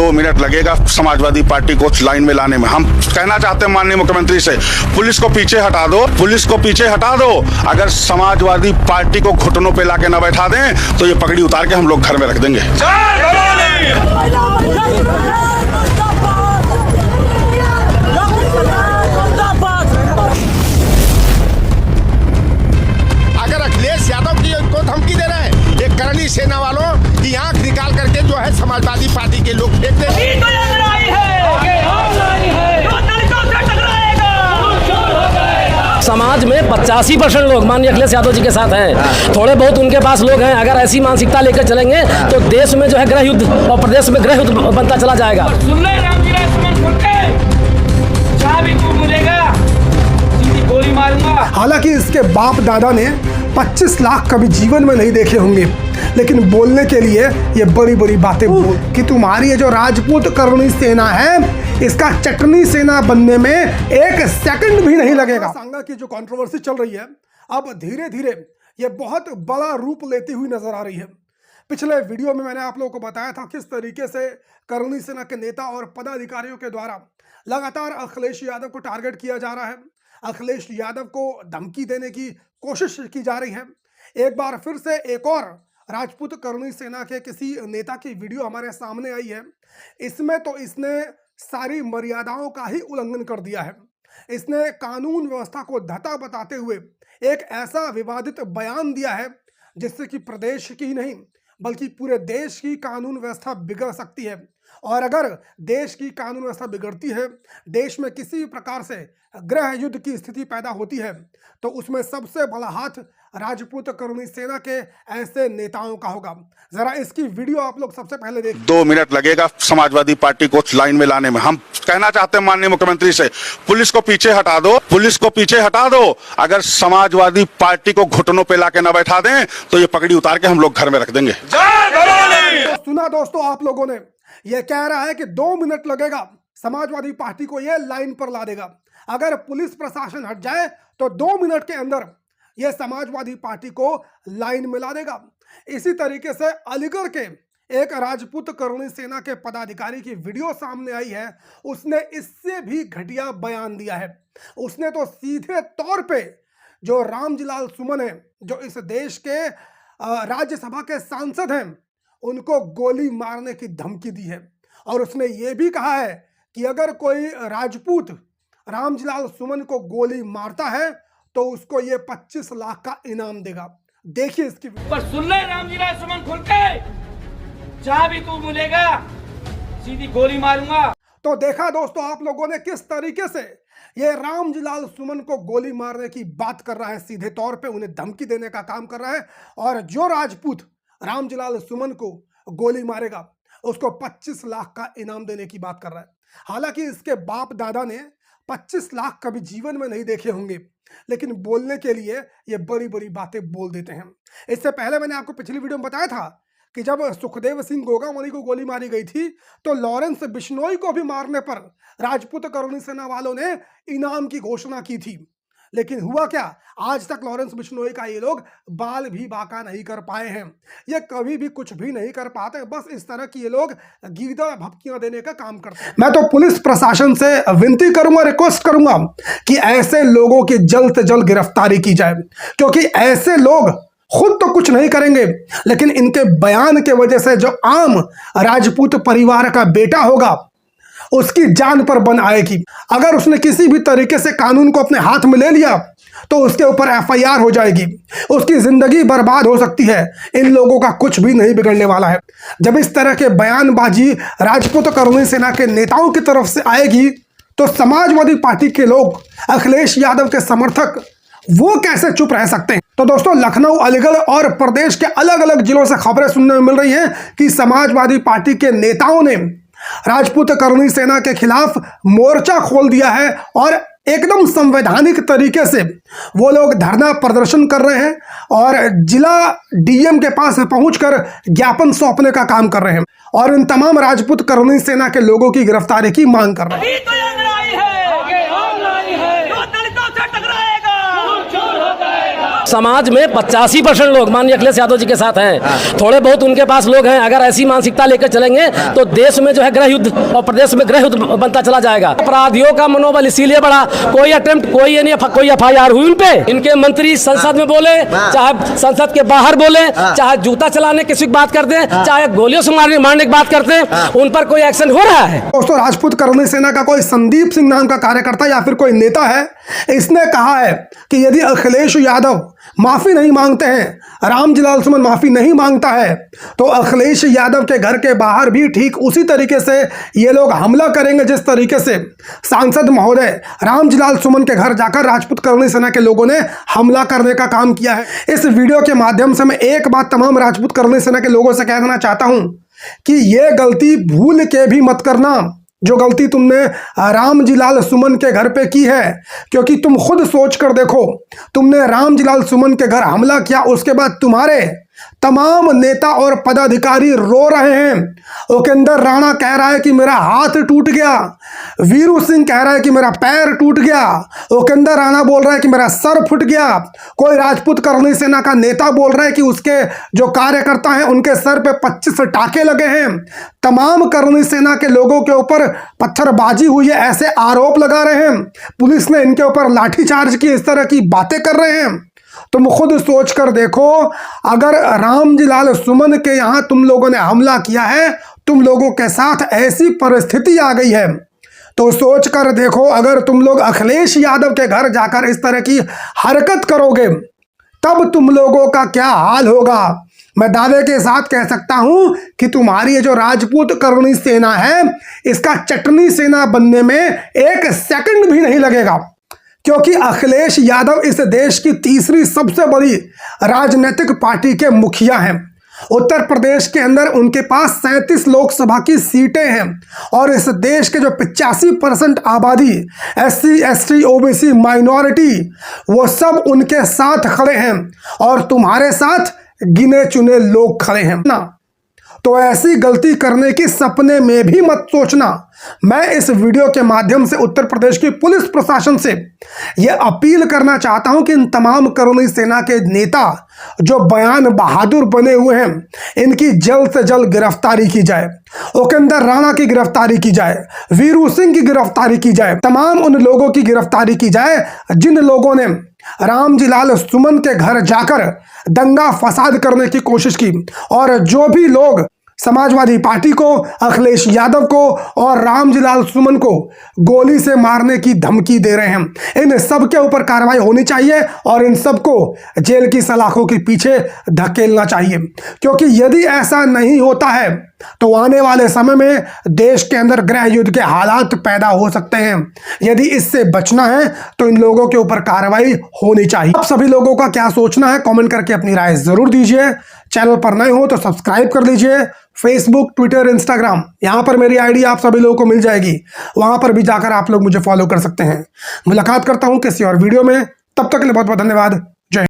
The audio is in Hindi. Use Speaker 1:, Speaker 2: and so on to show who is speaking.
Speaker 1: 2 मिनट लगेगा समाजवादी पार्टी को लाइन में लाने में। हम कहना चाहते हैं माननीय मुख्यमंत्री से, पुलिस को पीछे हटा दो, पुलिस को पीछे हटा दो। अगर समाजवादी पार्टी को घुटनों पे लाके न बैठा दें तो ये पगड़ी उतार के हम लोग घर में रख देंगे।
Speaker 2: अगर अखिलेश यादव की को धमकी दे रहे हैं, एक करनी सेना वालों की आंख निकाल करके जो है समाजवादी पार्टी के लोग फेंक दे रहे हैं।
Speaker 3: समाज में 85% लोग माननीय अखिलेश यादव जी के साथ हैं। थोड़े बहुत उनके पास लोग हैं, अगर ऐसी मानसिकता लेकर चलेंगे तो देश में जो है गृह युद्ध और प्रदेश में गृह युद्ध बनता चला जाएगा।
Speaker 4: हालांकि इसके बाप दादा ने 25 लाख कभी जीवन में नहीं देखे होंगे, लेकिन बोलने के लिए ये बड़ी बड़ी बातें बोल कि तुम्हारी ये जो राजपूत करनी सेना है, इसका चटनी सेना बनने में 1 सेकंड भी नहीं लगेगा। सांगा की जो कंट्रोवर्सी चल रही है, अब धीरे धीरे ये बहुत बड़ा रूप लेती हुई नजर आ रही है। पिछले वीडियो में मैंने आप लोगों को बताया था किस तरीके से करनी सेना के नेता और पदाधिकारियों के द्वारा लगातार अखिलेश यादव को टारगेट किया जा रहा है, अखिलेश यादव को धमकी देने की कोशिश की जा रही है। एक बार फिर से एक और राजपूत करनी सेना के किसी नेता की वीडियो हमारे सामने आई है। इसमें तो इसने सारी मर्यादाओं का ही उल्लंघन कर दिया है। इसने कानून व्यवस्था को धता बताते हुए एक ऐसा विवादित बयान दिया है जिससे कि प्रदेश की नहीं बल्कि पूरे देश की कानून व्यवस्था बिगड़ सकती है। और अगर देश की कानून व्यवस्था बिगड़ती है, देश में किसी भी प्रकार से गृह युद्ध की स्थिति पैदा होती है, तो उसमें सबसे बड़ा हाथ राजपूत करनी सेना के ऐसे नेताओं का होगा। जरा इसकी वीडियो आप लोग सबसे पहले देखिए।
Speaker 1: 2 मिनट लगेगा समाजवादी पार्टी को लाइन में लाने में। हम कहना चाहते हैं माननीय मुख्यमंत्री से, पुलिस को पीछे हटा दो, पुलिस को पीछे हटा दो। अगर समाजवादी पार्टी को घुटनों पे लाके न बैठा दें तो ये पगड़ी उतार के हम लोग घर में रख देंगे।
Speaker 4: सुना दोस्तों, आप लोगों ने यह कह रहा है कि 2 मिनट लगेगा, समाजवादी पार्टी को यह लाइन पर ला देगा। अगर पुलिस प्रशासन हट जाए तो 2 मिनट के अंदर यह समाजवादी पार्टी को लाइन में ला देगा। इसी तरीके से अलीगढ़ के एक राजपूत करनी सेना के पदाधिकारी की वीडियो सामने आई है। उसने इससे भी घटिया बयान दिया है। उसने तो सीधे तौर पे जो रामजीलाल सुमन है, जो इस देश के राज्यसभा के सांसद हैं, उनको गोली मारने की धमकी दी है। और उसने ये भी कहा है कि अगर कोई राजपूत रामजीलाल सुमन को गोली मारता है तो उसको ये 25 लाख का इनाम देगा। देखिए इसकी
Speaker 5: पर सुन ले रामजीलाल सुमन खुल के, जहां भी तू मिलेगा सीधी गोली मारूंगा।
Speaker 4: तो देखा दोस्तों आप लोगों ने किस तरीके से ये रामजीलाल सुमन को गोली मारने की बात कर रहा है, सीधे तौर पे उन्हें धमकी देने का काम कर रहा है। और जो राजपूत रामजीलाल सुमन को गोली मारेगा उसको 25 लाख का इनाम देने की बात कर रहा है। हालांकि इसके बाप दादा ने 25 लाख कभी जीवन में नहीं देखे होंगे, लेकिन बोलने के लिए ये बड़ी बड़ी बातें बोल देते हैं। इससे पहले मैंने आपको पिछली वीडियो में बताया था कि जब सुखदेव सिंह गोगावली को गोली मारी गई थी तो लॉरेंस बिश्नोई को भी मारने पर राजपूत करनी सेना वालों ने इनाम की घोषणा की थी। लेकिन हुआ क्या, आज तक लॉरेंस बिश्नोई का ये लोग बाल भी बाका नहीं कर पाए हैं। ये कभी भी कुछ भी नहीं कर पाते, बस इस तरह की ये लोग गीदड़ भपकियां देने का काम करते हैं। मैं तो पुलिस प्रशासन से विनती करूंगा, रिक्वेस्ट करूंगा कि ऐसे लोगों की जल्द से जल्द गिरफ्तारी की जाए, क्योंकि ऐसे लोग खुद तो कुछ नहीं करेंगे, लेकिन इनके बयान के वजह से जो आम राजपूत परिवार का बेटा होगा उसकी जान पर बन आएगी। अगर उसने किसी भी तरीके से कानून को अपने हाथ में ले लिया तो उसके ऊपर FIR हो जाएगी, उसकी जिंदगी बर्बाद हो सकती है। इन लोगों का कुछ भी नहीं बिगड़ने वाला है। जब इस तरह के बयानबाजी राजपूत करनी सेना के नेताओं की तरफ से आएगी तो समाजवादी पार्टी के लोग, अखिलेश यादव के समर्थक, वो कैसे चुप रह सकते हैं। तो दोस्तों, लखनऊ, अलीगढ़ और प्रदेश के अलग अलग जिलों से खबरें सुनने में मिल रही हैं कि समाजवादी पार्टी के नेताओं ने राजपूत करनी सेना के खिलाफ मोर्चा खोल दिया है और एकदम संवैधानिक तरीके से वो लोग धरना प्रदर्शन कर रहे हैं और जिला DM के पास पहुंचकर ज्ञापन सौंपने का काम कर रहे हैं और इन तमाम राजपूत करनी सेना के लोगों की गिरफ्तारी की मांग कर रहे हैं।
Speaker 3: समाज में 85% लोग माननीय अखिलेश यादव जी के साथ हैं। थोड़े बहुत उनके पास लोग हैं, अगर ऐसी मानसिकता लेकर चलेंगे तो देश में जो है गृह युद्ध और प्रदेश में गृह युद्ध बनता चला जाएगा। अपराधियों का मनोबल इसीलिए बढ़ा, कोई अटेम्प्ट कोई एफआईआर हुई उन पे। इनके मंत्री संसद में बोले, चाहे संसद के बाहर बोले, चाहे जूता चलाने किसी की बात करते हैं, चाहे गोलियों से मारने की बात करते हैं, उन पर कोई एक्शन हो रहा है।
Speaker 4: दोस्तों, राजपूत करनी सेना का कोई संदीप सिंह नाम का कार्यकर्ता या फिर कोई नेता है, इसने कहा है कि यदि अखिलेश यादव माफी नहीं मांगते हैं, रामजिलाल सुमन माफी नहीं मांगता है, तो अखिलेश यादव के घर के बाहर भी ठीक उसी तरीके से ये लोग हमला करेंगे जिस तरीके से सांसद महोदय रामजिलाल सुमन के घर जाकर राजपूत करनी सेना के लोगों ने हमला करने का काम किया है। इस वीडियो के माध्यम से मैं एक बात तमाम राजपूत करनी सेना के लोगों से कह देना चाहता हूं कि ये गलती भूल के भी मत करना जो गलती तुमने रामजिलाल सुमन के घर पे की है, क्योंकि तुम खुद सोच कर देखो, तुमने रामजिलाल सुमन के घर हमला किया, उसके बाद तुम्हारे तमाम नेता और पदाधिकारी रो रहे हैं। उपेंद्र राणा कह रहा है कि मेरा हाथ टूट गया, वीरू सिंह कह रहा है कि मेरा पैर टूट गया, उपेंद्र राणा बोल रहा है कि मेरा सर फुट गया, कोई राजपूत करनी सेना का नेता बोल रहा है कि उसके जो कार्यकर्ता हैं उनके सर पे 25 टाके लगे हैं। तमाम करनी सेना के लोगों के ऊपर पत्थरबाजी हुई है, ऐसे आरोप लगा रहे हैं। पुलिस ने इनके ऊपर लाठीचार्ज की, इस तरह की बातें कर रहे हैं। तुम खुद सोच कर देखो, अगर रामजिलाल सुमन के यहां तुम लोगों ने हमला किया है, तुम लोगों के साथ ऐसी परिस्थिति आ गई है, तो सोच कर देखो अगर तुम लोग अखिलेश यादव के घर जाकर इस तरह की हरकत करोगे तब तुम लोगों का क्या हाल होगा। मैं दावे के साथ कह सकता हूं कि तुम्हारी ये जो राजपूत करनी सेना है, इसका चटनी सेना बनने में एक सेकंड भी नहीं लगेगा, क्योंकि अखिलेश यादव इस देश की तीसरी सबसे बड़ी राजनीतिक पार्टी के मुखिया हैं। उत्तर प्रदेश के अंदर उनके पास 37 लोकसभा की सीटें हैं और इस देश के जो 85% आबादी SC ST OBC माइनॉरिटी, वो सब उनके साथ खड़े हैं और तुम्हारे साथ गिने चुने लोग खड़े हैं ना। तो ऐसी गलती करने की सपने में भी मत सोचना। मैं इस वीडियो के माध्यम से उत्तर प्रदेश की पुलिस प्रशासन से यह अपील करना चाहता हूं कि इन तमाम करनी सेना के नेता जो बयान बहादुर बने हुए हैं, इनकी जल्द से जल्द गिरफ्तारी की जाए। उपेंद्र राणा की गिरफ्तारी की जाए, वीरू सिंह की गिरफ्तारी की जाए, तमाम उन लोगों की गिरफ्तारी की जाए जिन लोगों ने रामजिलाल सुमन के घर जाकर दंगा फसाद करने की कोशिश की, और जो भी लोग समाजवादी पार्टी को, अखिलेश यादव को और रामजिलाल सुमन को गोली से मारने की धमकी दे रहे हैं, इन सब के ऊपर कार्रवाई होनी चाहिए और इन सबको जेल की सलाखों के पीछे धकेलना चाहिए। क्योंकि यदि ऐसा नहीं होता है तो आने वाले समय में देश के अंदर गृह युद्ध के हालात पैदा हो सकते हैं। यदि इससे बचना है तो इन लोगों के ऊपर कार्रवाई होनी चाहिए। आप सभी लोगों का क्या सोचना है, कमेंट करके अपनी राय जरूर दीजिए। चैनल पर नए हो तो सब्सक्राइब कर लीजिए। फेसबुक, ट्विटर, इंस्टाग्राम, यहाँ पर मेरी आईडी आप सभी लोगों को मिल जाएगी, वहां पर भी जाकर आप लोग मुझे फॉलो कर सकते हैं। मुलाकात करता हूं किसी और वीडियो में, तब तक के लिए बहुत बहुत धन्यवाद।